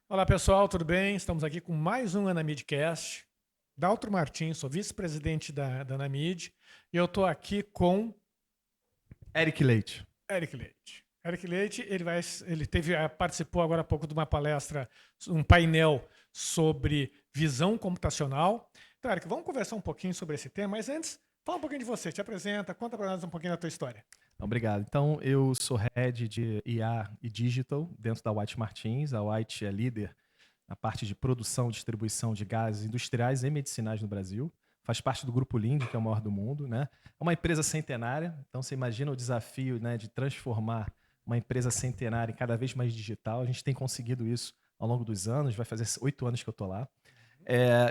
Olá pessoal, tudo bem? Estamos aqui com mais um Anamidcast. Daltro Martins, sou vice-presidente da Anamid e eu estou aqui com Eric Leite. Eric Leite. Eric Leite, participou agora há pouco de uma palestra, um painel sobre visão computacional. Então, Eric, vamos conversar um pouquinho sobre esse tema, mas antes, fala um pouquinho de você, te apresenta, conta para nós um pouquinho da tua história. Obrigado. Então, eu sou head de IA e Digital dentro da White Martins. A White é líder na parte de produção e distribuição de gases industriais e medicinais no Brasil. Faz parte do Grupo Linde, que é o maior do mundo, né? É uma empresa centenária, então você imagina o desafio, né, de transformar uma empresa centenária em cada vez mais digital. A gente tem conseguido isso ao longo dos anos, vai fazer 8 anos que eu estou lá.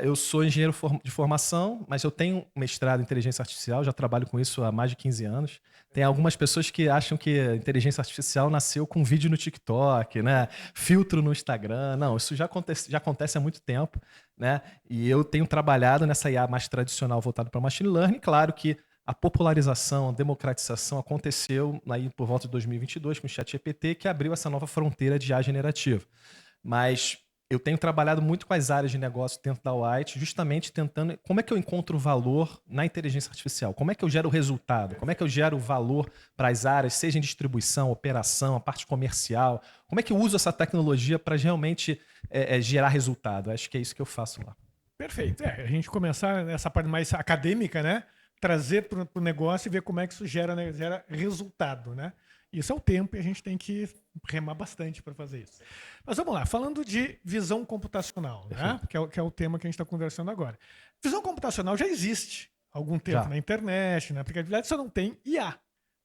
Eu sou engenheiro de formação, mas eu tenho mestrado em inteligência artificial, já trabalho com isso há mais de 15 anos. Tem algumas pessoas que acham que a inteligência artificial nasceu com vídeo no TikTok, né? Filtro no Instagram. Não, isso já acontece há muito tempo, né? E eu tenho trabalhado nessa IA mais tradicional voltada para machine learning. Claro que a popularização, a democratização aconteceu aí por volta de 2022 com o ChatGPT, que abriu essa nova fronteira de IA generativa. Mas eu tenho trabalhado muito com as áreas de negócio dentro da White, justamente tentando como é que eu encontro valor na inteligência artificial, como é que eu gero resultado, como é que eu gero valor para as áreas, seja em distribuição, operação, a parte comercial, como é que eu uso essa tecnologia para realmente gerar resultado. Acho que é isso que eu faço lá. Perfeito. A gente começar nessa parte mais acadêmica, né? Trazer para o negócio e ver como é que isso gera, né? Gera resultado, né? Isso é o tempo e a gente tem que remar bastante para fazer isso. Mas vamos lá, falando de visão computacional, né? Que é o tema que a gente está conversando agora. Visão computacional já existe há algum tempo na internet, na aplicatividade, só não tem IA.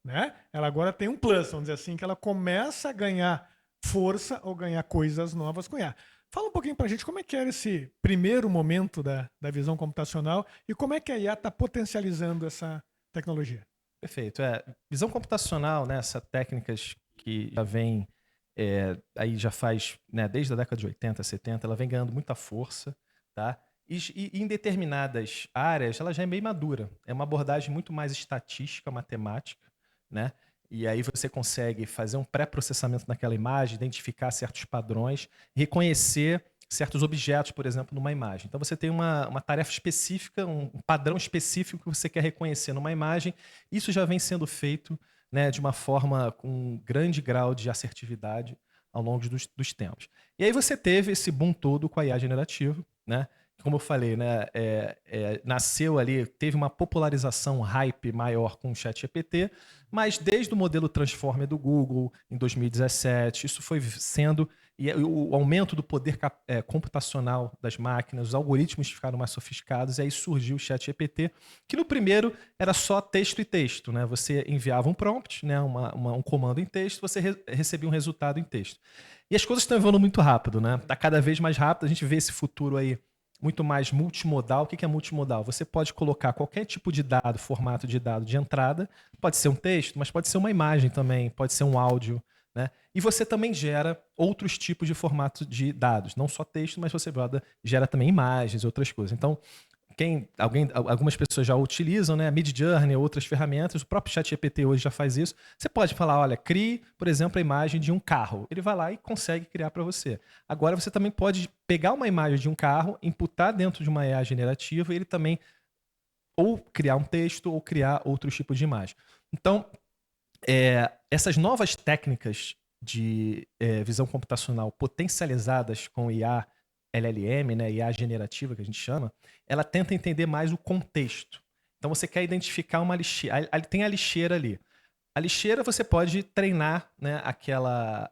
Né? Ela agora tem um plus, vamos dizer assim, que ela começa a ganhar força ou ganhar coisas novas com IA. Fala um pouquinho para a gente como é que era esse primeiro momento da visão computacional e como é que a IA está potencializando essa tecnologia. Perfeito. Visão computacional, né, essas técnicas que já vem aí já faz, né, desde a década de 80, 70, ela vem ganhando muita força, tá? E em determinadas áreas ela já é meio madura. É uma abordagem muito mais estatística, matemática, né? E aí você consegue fazer um pré-processamento naquela imagem, identificar certos padrões, reconhecer certos objetos, por exemplo, numa imagem. Então você tem uma tarefa específica, um padrão específico que você quer reconhecer numa imagem. Isso já vem sendo feito, né, de uma forma com um grande grau de assertividade ao longo dos tempos. E aí você teve esse boom todo com a IA generativa, né? Como eu falei, né, nasceu ali, teve uma popularização, um hype maior com o ChatGPT, mas desde o modelo Transformer do Google, em 2017, isso foi sendo... E o aumento do poder computacional das máquinas, os algoritmos ficaram mais sofisticados, e aí surgiu o ChatGPT, que no primeiro era só texto e texto, né? Você enviava um prompt, né, um comando em texto, você recebia um resultado em texto. E as coisas estão evoluindo muito rápido, né? Está cada vez mais rápido, a gente vê esse futuro aí muito mais multimodal. O que é multimodal? Você pode colocar qualquer tipo de dado, formato de dado de entrada, pode ser um texto, mas pode ser uma imagem também, pode ser um áudio, né? E você também gera outros tipos de formato de dados, não só texto, mas você gera também imagens, outras coisas. Então, algumas pessoas já utilizam, né? A Midjourney, outras ferramentas, o próprio ChatGPT hoje já faz isso. Você pode falar, olha, crie, por exemplo, a imagem de um carro. Ele vai lá e consegue criar para você. Agora você também pode pegar uma imagem de um carro, imputar dentro de uma IA generativa e ele também ou criar um texto ou criar outros tipos de imagem. Então, essas novas técnicas de visão computacional potencializadas com IA LLM, né, IA generativa que a gente chama, ela tenta entender mais o contexto. Então você quer identificar uma lixeira, tem a lixeira ali. A lixeira você pode treinar, né, aquela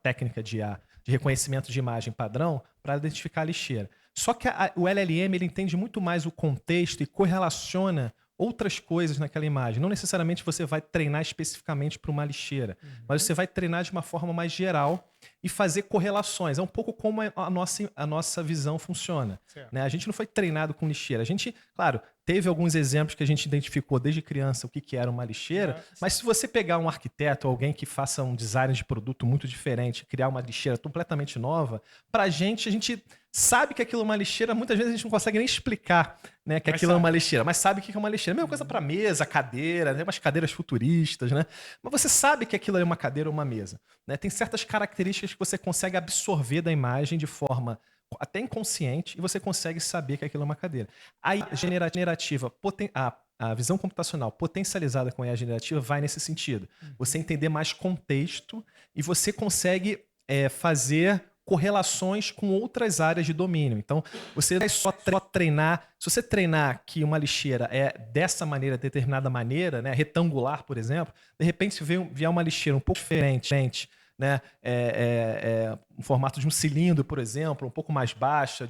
técnica de IA, de reconhecimento de imagem padrão para identificar a lixeira. Só que o LLM ele entende muito mais o contexto e correlaciona outras coisas naquela imagem. Não necessariamente você vai treinar especificamente para uma lixeira, mas você vai treinar de uma forma mais geral e fazer correlações. É um pouco como a nossa visão funciona. Né? A gente não foi treinado com lixeira. A gente, claro, teve alguns exemplos que a gente identificou desde criança o que era uma lixeira, mas se você pegar um arquiteto, alguém que faça um design de produto muito diferente, criar uma lixeira completamente nova, a gente sabe que aquilo é uma lixeira, muitas vezes a gente não consegue nem explicar, né, que aquilo é uma lixeira, mas sabe que é uma lixeira. Mesma coisa para mesa, cadeira, tem umas cadeiras futuristas, né? Mas você sabe que aquilo é uma cadeira ou uma mesa. Né? Tem certas características características que você consegue absorver da imagem de forma até inconsciente e você consegue saber que aquilo é uma cadeira. A IA generativa, a visão computacional potencializada com a IA generativa vai nesse sentido. Você entender mais contexto e você consegue fazer correlações com outras áreas de domínio. Então, você vai só treinar. Se você treinar que uma lixeira é dessa maneira, determinada maneira, né, retangular, por exemplo, de repente, se vier uma lixeira um pouco diferente, né, um formato de um cilindro, por exemplo, um pouco mais baixa,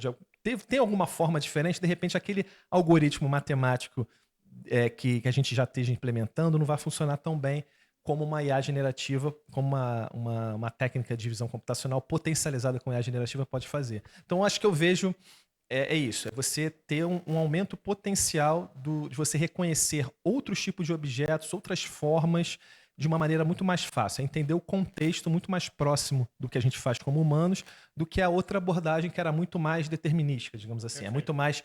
tem alguma forma diferente, de repente, aquele algoritmo matemático que a gente já esteja implementando não vai funcionar tão bem como uma IA generativa, como uma técnica de visão computacional potencializada com IA generativa pode fazer. Então, acho que eu vejo isso, é você ter um aumento potencial de você reconhecer outros tipos de objetos, outras formas, de uma maneira muito mais fácil, é entender o contexto muito mais próximo do que a gente faz como humanos, do que a outra abordagem que era muito mais determinística, digamos assim, é muito mais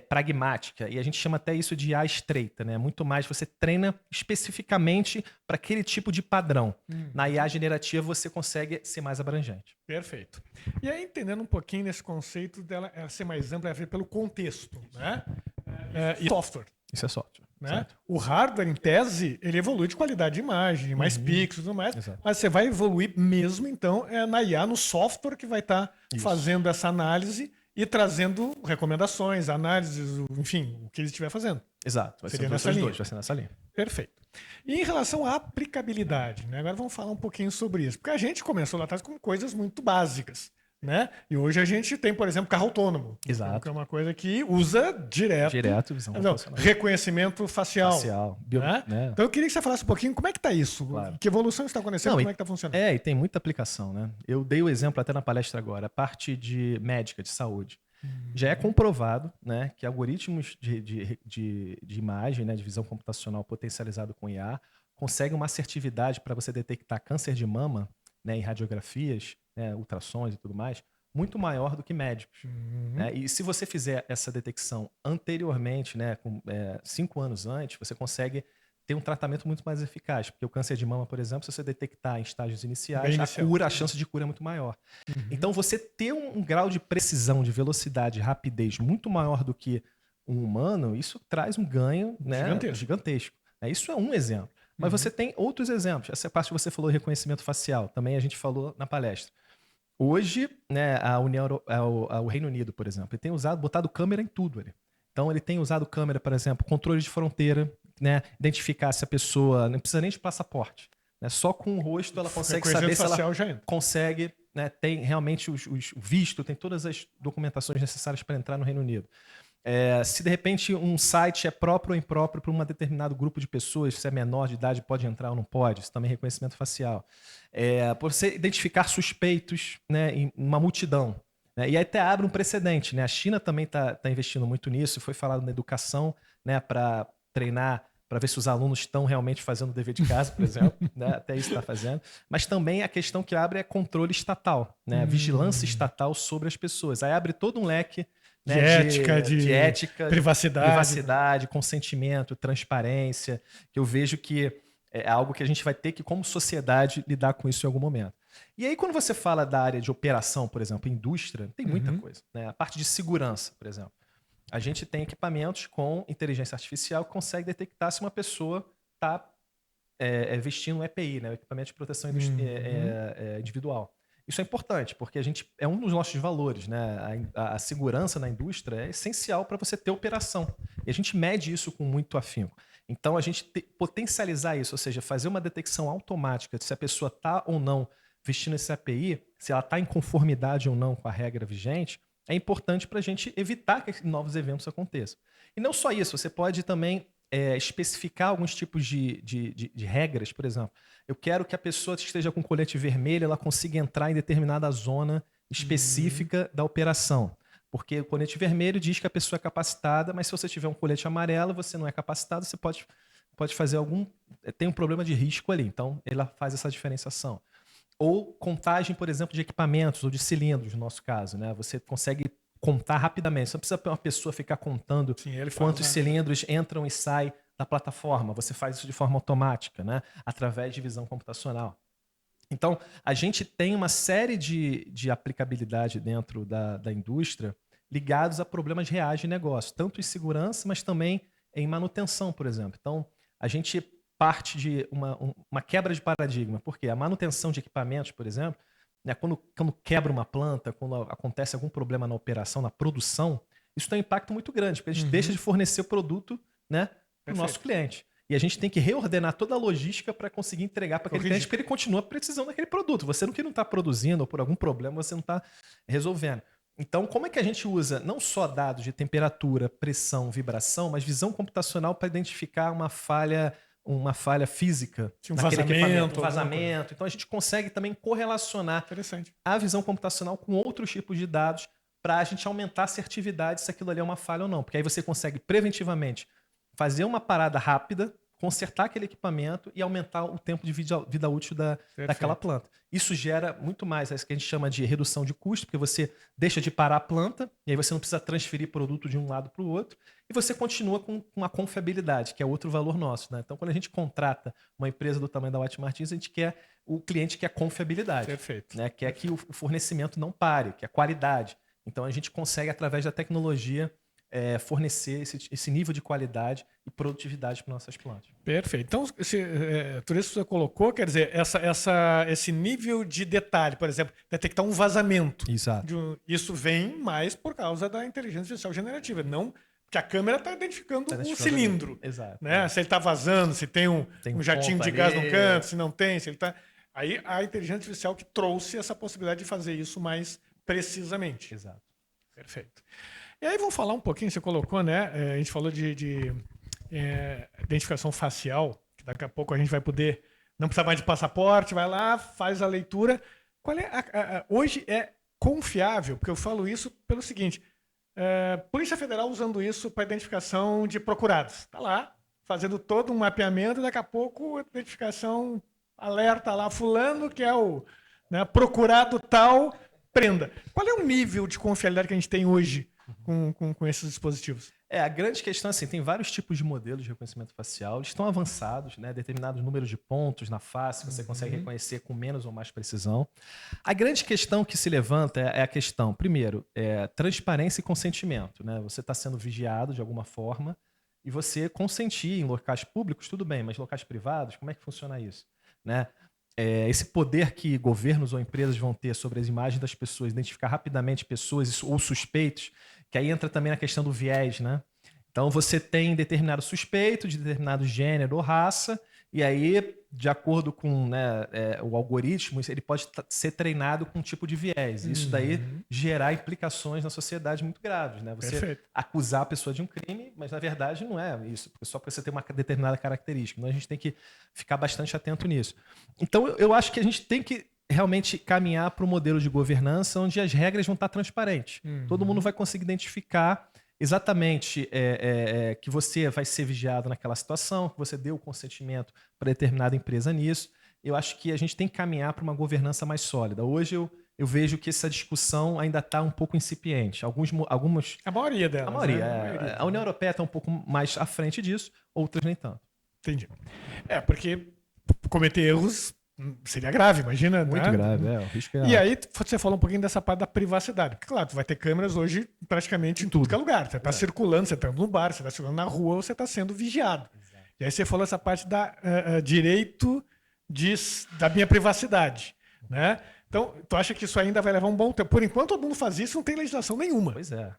pragmática, e a gente chama até isso de IA estreita, né? Muito mais, você treina especificamente para aquele tipo de padrão. Na IA generativa você consegue ser mais abrangente. Perfeito. E aí, entendendo um pouquinho nesse conceito dela ser mais ampla, pelo contexto, né? E software. Isso é software. Né? O hardware, em tese, ele evolui de qualidade de imagem, mais pixels e tudo mais, mas você vai evoluir mesmo, então, na IA, no software que vai estar fazendo essa análise e trazendo recomendações, análises, enfim, o que ele estiver fazendo. Exato, vai ser nessa linha. Vai ser nessa linha. Perfeito. E em relação à aplicabilidade, né? Agora vamos falar um pouquinho sobre isso, porque a gente começou lá atrás com coisas muito básicas. Né? E hoje a gente tem, por exemplo, carro autônomo. Exato. Que é uma coisa que usa direto visão reconhecimento facial. Né? Então eu queria que você falasse um pouquinho como é que está isso, que evolução está acontecendo, como é que está funcionando. E tem muita aplicação, né? Eu dei o exemplo até na palestra agora, a parte de médica, de saúde. Já é comprovado, né, que algoritmos de imagem, né, de visão computacional potencializado com IA, conseguem uma assertividade para você detectar câncer de mama, né, em radiografias, né, ultrassons e tudo mais, muito maior do que médicos. Né? E se você fizer essa detecção anteriormente, né, 5 anos antes, você consegue ter um tratamento muito mais eficaz. Porque o câncer de mama, por exemplo, se você detectar em estágios iniciais, a chance de cura é muito maior. Então, você ter um grau de precisão, de velocidade, rapidez muito maior do que um humano, isso traz um ganho, né, gigantesco. Isso é um exemplo. Mas você tem outros exemplos. Essa parte que você falou, reconhecimento facial, também a gente falou na palestra. Hoje, né, o Reino Unido, por exemplo, ele tem botado câmera em tudo ali. Então, ele tem usado câmera, por exemplo, controle de fronteira, né, identificar se a pessoa não precisa nem de passaporte. Né, só com o rosto ela consegue saber se ela consegue, né, tem realmente o visto, tem todas as documentações necessárias para entrar no Reino Unido. Se de repente um site é próprio ou impróprio para um determinado grupo de pessoas, se é menor de idade pode entrar ou não pode, isso também é reconhecimento facial. Por você identificar suspeitos, né, em uma multidão. Né, e aí até abre um precedente. Né? A China também está investindo muito nisso, foi falado na educação, né, para treinar, para ver se os alunos estão realmente fazendo o dever de casa, por exemplo. Né? Até isso está fazendo. Mas também a questão que abre é controle estatal, né? Vigilância estatal sobre as pessoas. Aí abre todo um leque, né, de ética, privacidade, consentimento, transparência, que eu vejo que é algo que a gente vai ter que, como sociedade, lidar com isso em algum momento. E aí, quando você fala da área de operação, por exemplo, indústria, tem muita coisa. Né? A parte de segurança, por exemplo. A gente tem equipamentos com inteligência artificial que consegue detectar se uma pessoa está vestindo um EPI, né? O equipamento de proteção individual. Isso é importante, porque é um dos nossos valores. Né? A segurança na indústria é essencial para você ter operação. E a gente mede isso com muito afinco. Então, a gente potencializar isso, ou seja, fazer uma detecção automática de se a pessoa está ou não vestindo esse EPI, se ela está em conformidade ou não com a regra vigente, é importante para a gente evitar que novos eventos aconteçam. E não só isso, você pode também especificar alguns tipos de regras, por exemplo. Eu quero que a pessoa que esteja com colete vermelho ela consiga entrar em determinada zona específica da operação. Porque o colete vermelho diz que a pessoa é capacitada, mas se você tiver um colete amarelo, você não é capacitado, você pode fazer tem um problema de risco ali. Então, ela faz essa diferenciação. Ou contagem, por exemplo, de equipamentos ou de cilindros, no nosso caso. Né? Você consegue contar rapidamente. Você não precisa uma pessoa ficar contando quantos cilindros entram e saem da plataforma. Você faz isso de forma automática, né? Através de visão computacional. Então, a gente tem uma série de aplicabilidade dentro da indústria ligados a problemas reais de negócio, tanto em segurança, mas também em manutenção, por exemplo. Então, a gente parte de uma quebra de paradigma, porque a manutenção de equipamentos, por exemplo, né, quando quebra uma planta, quando acontece algum problema na operação, na produção, isso tem um impacto muito grande, porque a gente deixa de fornecer o produto, né, para o nosso cliente. E a gente tem que reordenar toda a logística para conseguir entregar para aquele cliente, porque ele continua precisando daquele produto. Você não está produzindo, ou por algum problema você não está resolvendo. Então, como é que a gente usa não só dados de temperatura, pressão, vibração, mas visão computacional para identificar uma falha física naquele equipamento, um vazamento. Então, a gente consegue também correlacionar a visão computacional com outros tipos de dados para a gente aumentar a assertividade se aquilo ali é uma falha ou não. Porque aí você consegue preventivamente fazer uma parada rápida, consertar aquele equipamento e aumentar o tempo de vida útil daquela planta. Isso gera muito mais isso que a gente chama de redução de custo, porque você deixa de parar a planta e aí você não precisa transferir produto de um lado para o outro e você continua com a confiabilidade, que é outro valor nosso. Né? Então, quando a gente contrata uma empresa do tamanho da White Martins, o cliente quer confiabilidade. Perfeito. Né? Quer que o fornecimento não pare, que é qualidade. Então, a gente consegue, através da tecnologia, fornecer esse nível de qualidade e produtividade para nossas plantas. Perfeito. Então, tudo isso que você colocou, quer dizer, esse nível de detalhe, por exemplo, detectar um vazamento. Exato. Isso vem mais por causa da inteligência artificial generativa, não porque a câmera está identificando o cilindro. Exato. Né? Se ele está vazando, se tem um jatinho de gás no canto, se não tem, se ele está... Aí a inteligência artificial que trouxe essa possibilidade de fazer isso mais precisamente. Exato. Perfeito. E aí vamos falar um pouquinho, você colocou, né? A gente falou de identificação facial, que daqui a pouco a gente vai poder, não precisa mais de passaporte, vai lá, faz a leitura. Qual hoje é confiável, porque eu falo isso pelo seguinte, Polícia Federal usando isso para identificação de procurados. Está lá, fazendo todo um mapeamento, daqui a pouco a identificação alerta lá, fulano que é o procurado tal, prenda. Qual é o nível de confiabilidade que a gente tem hoje com esses dispositivos? A grande questão é assim, tem vários tipos de modelos de reconhecimento facial, eles estão avançados, né? Determinados números de pontos na face, você consegue reconhecer com menos ou mais precisão. A grande questão que se levanta é a questão, primeiro, transparência e consentimento. Né? Você está sendo vigiado de alguma forma e você consentir em locais públicos, tudo bem, mas locais privados, como é que funciona isso? Né? Esse poder que governos ou empresas vão ter sobre as imagens das pessoas, identificar rapidamente pessoas ou suspeitos, que aí entra também na questão do viés, né? Então você tem determinado suspeito de determinado gênero ou raça, e aí, de acordo com o algoritmo, ele pode ser treinado com um tipo de viés. Isso daí gerar implicações na sociedade muito graves. Né? Você acusar a pessoa de um crime, mas na verdade não é isso, só porque você tem uma determinada característica. Então a gente tem que ficar bastante atento nisso. Então eu acho que a gente tem que realmente caminhar para um modelo de governança onde as regras vão estar transparentes. Todo mundo vai conseguir identificar exatamente que você vai ser vigiado naquela situação, que você deu o consentimento para determinada empresa nisso. Eu acho que a gente tem que caminhar para uma governança mais sólida. Hoje eu vejo que essa discussão ainda está um pouco incipiente. Algumas... A maioria delas. A maioria. A União Europeia está um pouco mais à frente disso, outras nem tanto. Entendi. Porque cometer erros seria grave, imagina. Muito grave, o risco é alto. E aí você falou um pouquinho dessa parte da privacidade. Porque, claro, tu vai ter câmeras hoje praticamente em tudo que é lugar. Você está circulando, você está no bar, você está circulando na rua, você está sendo vigiado. Exato. E aí você falou essa parte da direito da minha privacidade. Né? Então, tu acha que isso ainda vai levar um bom tempo? Por enquanto, todo mundo faz isso, não tem legislação nenhuma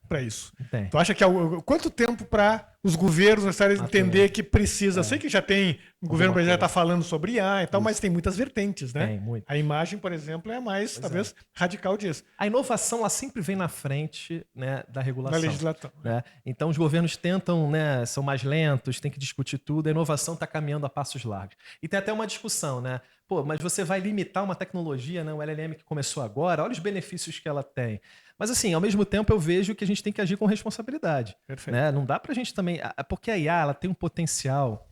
para isso. Tem. Tu acha que quanto tempo para os governos necessários entender que precisa? Eu sei que já tem, o governo brasileiro está falando sobre IA e tal, mas tem muitas vertentes, né? Tem, muito. A imagem, por exemplo, é a mais, talvez, radical disso. A inovação, ela sempre vem na frente, né, da regulação. Da legislação. Né? Então, os governos tentam, né, são mais lentos, tem que discutir tudo, a inovação está caminhando a passos largos. E tem até uma discussão, né? Pô, mas você vai limitar uma tecnologia, né, o LLM que começou agora, olha os benefícios que ela tem. Mas assim, ao mesmo tempo eu vejo que a gente tem que agir com responsabilidade. Perfeito. Né? Não dá pra gente também... Porque a IA ela tem um potencial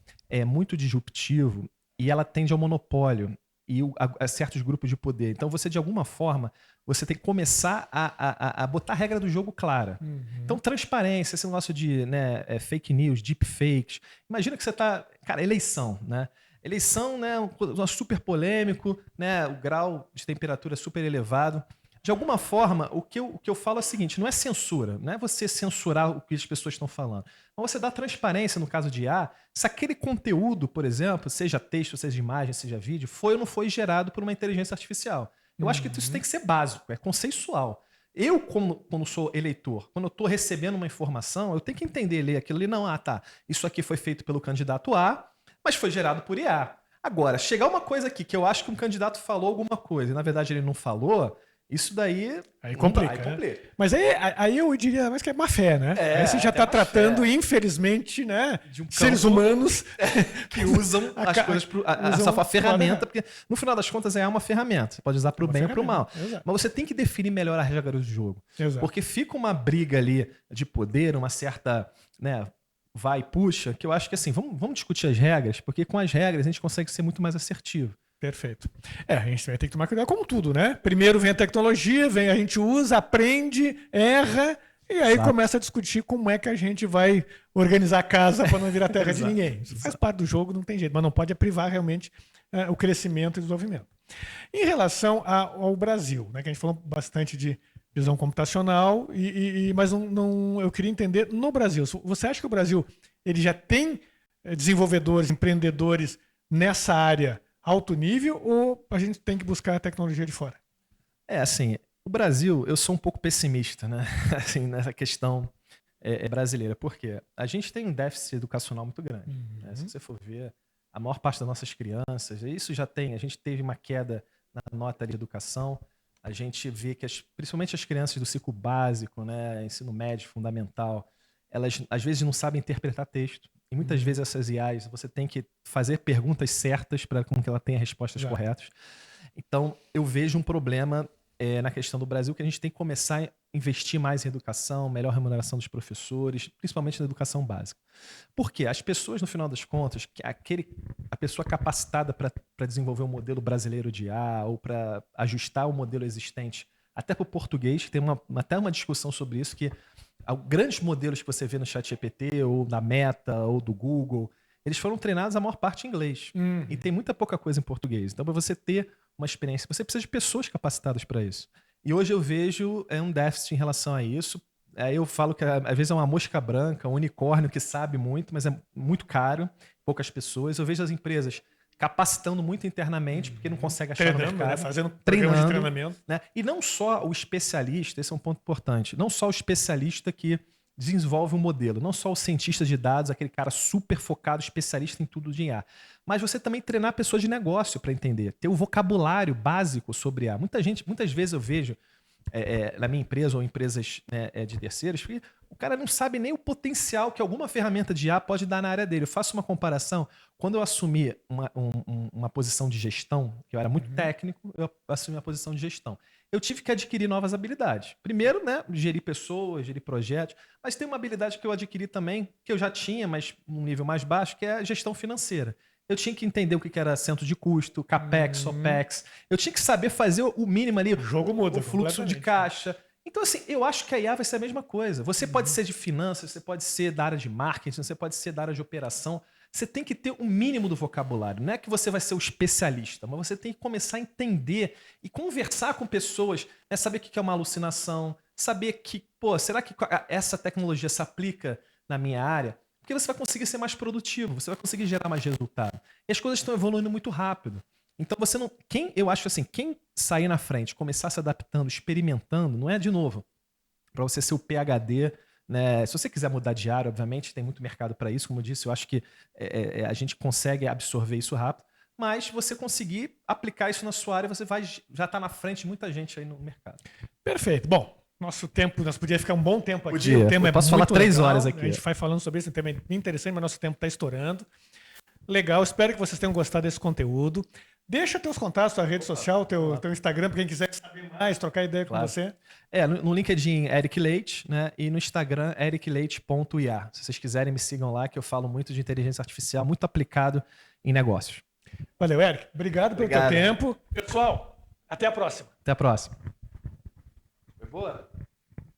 muito disruptivo e ela tende ao monopólio e a certos grupos de poder. Então você, de alguma forma, você tem que começar a botar a regra do jogo clara. Então transparência, esse negócio de fake news, deepfakes. Imagina que você tá... Cara, eleição, né? Eleição, né, um super polêmico, né, o grau de temperatura é super elevado. De alguma forma, o que eu falo é o seguinte, não é censura, não é você censurar o que as pessoas estão falando, mas você dá transparência no caso de IA, se aquele conteúdo, por exemplo, seja texto, seja imagem, seja vídeo, foi ou não foi gerado por uma inteligência artificial. Eu acho que isso tem que ser básico, é conceitual. Eu, quando sou eleitor, quando eu estou recebendo uma informação, eu tenho que entender, ler aquilo ali, não, tá, isso aqui foi feito pelo candidato A, mas foi gerado por IA. Agora, chegar uma coisa aqui que eu acho que um candidato falou alguma coisa e na verdade ele não falou, isso daí aí complica. Né? Mas aí eu diria mais que é má fé, né? Aí você já está tratando, infelizmente, né, de um seres humanos que usam as coisas essa ferramenta, porque no final das contas é uma ferramenta. Você pode usar para o bem ou para o mal. Exato. Mas você tem que definir melhor as regras do jogo. Exato. Porque fica uma briga ali de poder, uma certa, né, vai e puxa, que eu acho que assim, vamos discutir as regras, porque com as regras a gente consegue ser muito mais assertivo. Perfeito. A gente vai ter que tomar cuidado com tudo, né? Primeiro vem a tecnologia, a gente usa, aprende, erra, e aí começa a discutir como é que a gente vai organizar a casa para não virar terra de ninguém. Isso faz parte do jogo, não tem jeito, mas não pode privar realmente o crescimento e desenvolvimento. Em relação ao Brasil, né, que a gente falou bastante de visão computacional, mas eu queria entender, no Brasil, você acha que o Brasil ele já tem desenvolvedores, empreendedores nessa área alto nível, ou a gente tem que buscar a tecnologia de fora? Assim, o Brasil, eu sou um pouco pessimista, né? Assim, nessa questão brasileira. Por quê? A gente tem um déficit educacional muito grande. Né? Se você for ver, a maior parte das nossas crianças, isso já tem, a gente teve uma queda na nota de educação, a gente vê que principalmente as crianças do ciclo básico, né, ensino médio, fundamental, elas às vezes não sabem interpretar texto. E muitas vezes essas IAs, você tem que fazer perguntas certas para que ela tenha respostas corretas. Então, eu vejo um problema na questão do Brasil, que a gente tem que começar a investir mais em educação, melhor remuneração dos professores, principalmente na educação básica. Porque as pessoas, no final das contas, a pessoa capacitada para desenvolver um modelo brasileiro de IA ou para ajustar o modelo existente, até para o português, tem até uma discussão sobre isso, que grandes modelos que você vê no ChatGPT, ou da Meta, ou do Google, eles foram treinados a maior parte em inglês. E tem muita pouca coisa em português. Então, para você ter uma experiência, você precisa de pessoas capacitadas para isso. E hoje eu vejo um déficit em relação a isso. Aí eu falo que às vezes é uma mosca branca, um unicórnio que sabe muito, mas é muito caro, poucas pessoas. Eu vejo as empresas capacitando muito internamente, porque não consegue achar no mercado. Né? Fazendo programas de treinamento. Né? E não só o especialista, esse é um ponto importante, não só o especialista que desenvolve um modelo, não só o cientista de dados, aquele cara super focado, especialista em tudo de IA, mas você também treinar pessoas de negócio para entender, ter o vocabulário básico sobre IA. Muitas vezes eu vejo na minha empresa ou empresas, né, de terceiros, que o cara não sabe nem o potencial que alguma ferramenta de IA pode dar na área dele. Eu faço uma comparação. Quando eu assumi uma posição de gestão, que eu era muito técnico, eu assumi uma posição de gestão. Eu tive que adquirir novas habilidades. Primeiro, né, gerir pessoas, gerir projetos, mas tem uma habilidade que eu adquiri também, que eu já tinha, mas num nível mais baixo, que é a gestão financeira. Eu tinha que entender o que era centro de custo, CAPEX, OPEX. Eu tinha que saber fazer o mínimo ali, o jogo muda, o fluxo de caixa. Então, assim, eu acho que a IA vai ser a mesma coisa. Você pode ser de finanças, você pode ser da área de marketing, você pode ser da área de operação. Você tem que ter o mínimo do vocabulário. Não é que você vai ser o especialista, mas você tem que começar a entender e conversar com pessoas, né? Saber o que é uma alucinação, saber que, será que essa tecnologia se aplica na minha área? Porque você vai conseguir ser mais produtivo, você vai conseguir gerar mais resultado. E as coisas estão evoluindo muito rápido. Então você não. Eu acho assim, quem sair na frente, começar se adaptando, experimentando, não é de novo para você ser o PhD, né? Se você quiser mudar de área, obviamente, tem muito mercado para isso. Como eu disse, eu acho que a gente consegue absorver isso rápido. Mas você conseguir aplicar isso na sua área, você vai já estar na frente de muita gente aí no mercado. Perfeito. Bom, nosso tempo, nós podíamos ficar um bom tempo aqui. Podia. O tema posso muito falar 3 legal. horas aqui. A gente vai falando sobre isso, um tema interessante, mas nosso tempo está estourando. Legal, espero que vocês tenham gostado desse conteúdo. Deixa teus contatos, tua rede social, teu Instagram, para quem quiser saber mais, trocar ideia com você. No LinkedIn, Eric Leite, né? E no Instagram, ericleite.ia. Se vocês quiserem, me sigam lá, que eu falo muito de inteligência artificial, muito aplicado em negócios. Valeu, Eric. Obrigado pelo teu tempo. Pessoal, até a próxima. Até a próxima. Foi boa?